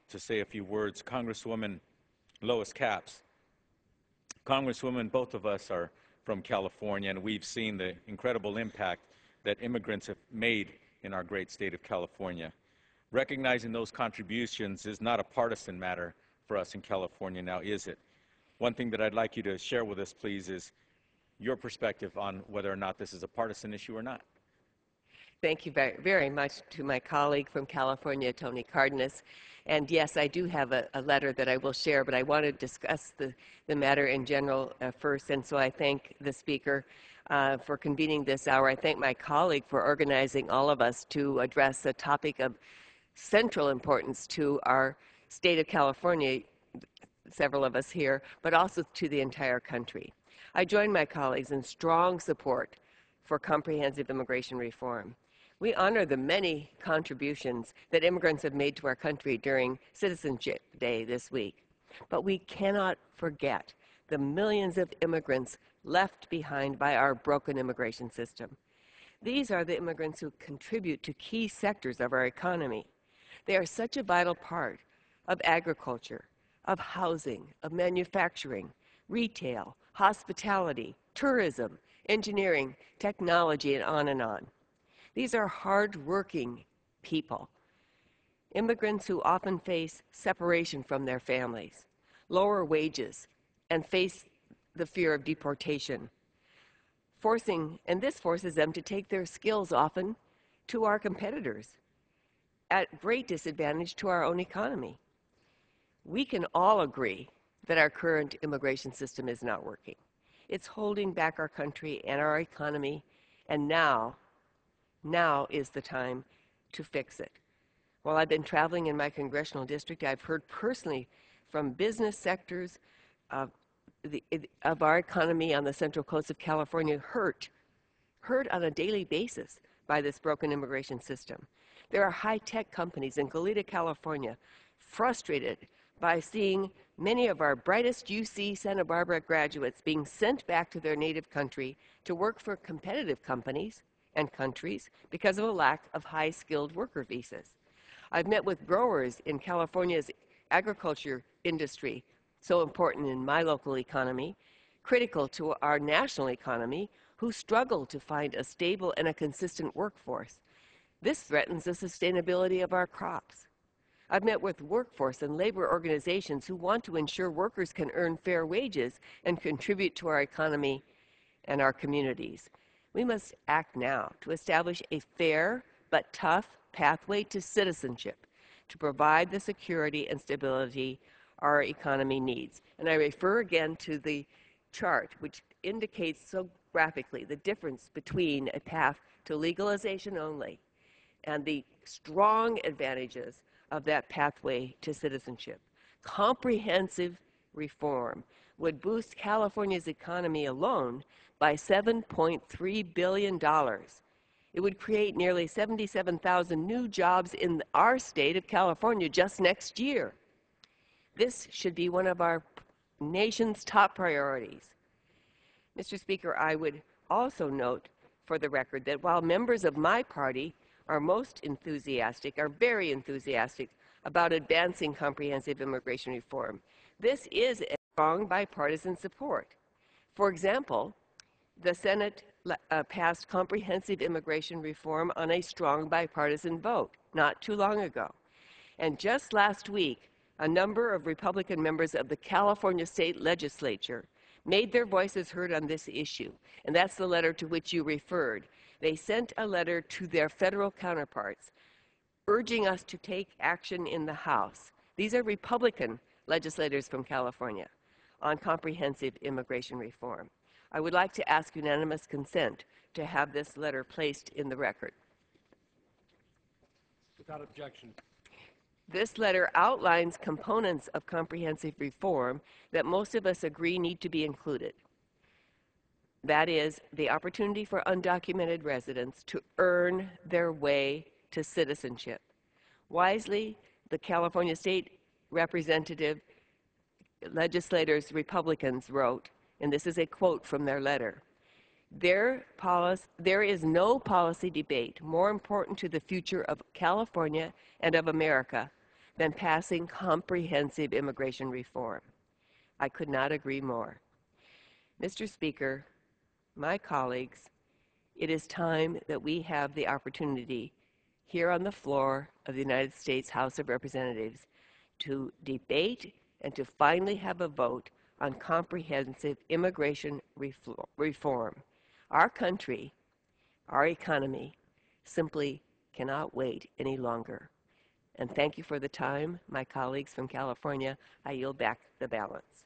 to say a few words. Congresswoman Lois Capps. Congresswoman, both of us are from California, and we've seen the incredible impact that immigrants have made in our great state of California. Recognizing those contributions is not a partisan matter for us in California now, is it? One thing that I'd like you to share with us, please, is your perspective on whether or not this is a partisan issue or not. Thank you very, very much to my colleague from California, Tony Cardenas. And yes, I do have a letter that I will share, but I want to discuss the matter in general first. And so I thank the speaker for convening this hour. I thank my colleague for organizing all of us to address a topic of central importance to our state of California, several of us here, but also to the entire country. I join my colleagues in strong support for comprehensive immigration reform. We honor the many contributions that immigrants have made to our country during Citizenship Day this week. But we cannot forget the millions of immigrants left behind by our broken immigration system. These are the immigrants who contribute to key sectors of our economy. They are such a vital part of agriculture, of housing, of manufacturing, retail, hospitality, tourism, engineering, technology, and on and on. These are hard-working people, immigrants who often face separation from their families, lower wages, and face the fear of deportation, and this forces them to take their skills often to our competitors at great disadvantage to our own economy. We can all agree that our current immigration system is not working. It's holding back our country and our economy, and now is the time to fix it. While I've been traveling in my congressional district, I've heard personally from business sectors of our economy on the Central Coast of California hurt on a daily basis by this broken immigration system. There are high-tech companies in Goleta, California, frustrated by seeing many of our brightest UC Santa Barbara graduates being sent back to their native country to work for competitive companies and countries because of a lack of high-skilled worker visas. I've met with growers in California's agriculture industry, so important in my local economy, critical to our national economy, who struggle to find a stable and a consistent workforce. This threatens the sustainability of our crops. I've met with workforce and labor organizations who want to ensure workers can earn fair wages and contribute to our economy and our communities. We must act now to establish a fair but tough pathway to citizenship to provide the security and stability our economy needs. And I refer again to the chart, which indicates so graphically the difference between a path to legalization only and the strong advantages of that pathway to citizenship. Comprehensive reform would boost California's economy alone by $7.3 billion. It would create nearly 77,000 new jobs in our state of California just next year. This should be one of our nation's top priorities. Mr. Speaker, I would also note for the record that while members of my party are very enthusiastic about advancing comprehensive immigration reform, this is a strong bipartisan support. For example, the Senate passed comprehensive immigration reform on a strong bipartisan vote not too long ago. And just last week, a number of Republican members of the California State Legislature made their voices heard on this issue, and that's the letter to which you referred. They sent a letter to their federal counterparts urging us to take action in the House. These are Republican legislators from California on comprehensive immigration reform. I would like to ask unanimous consent to have this letter placed in the record. Without objection. This letter outlines components of comprehensive reform that most of us agree need to be included. That is, the opportunity for undocumented residents to earn their way to citizenship. Wisely, the California State Representative legislators, Republicans, wrote, and this is a quote from their letter, there is no policy debate more important to the future of California and of America than passing comprehensive immigration reform. I could not agree more. Mr. Speaker, my colleagues, it is time that we have the opportunity here on the floor of the United States House of Representatives to debate and to finally have a vote on comprehensive immigration reform. Our country, our economy, simply cannot wait any longer. And thank you for the time, my colleagues from California. I yield back the balance.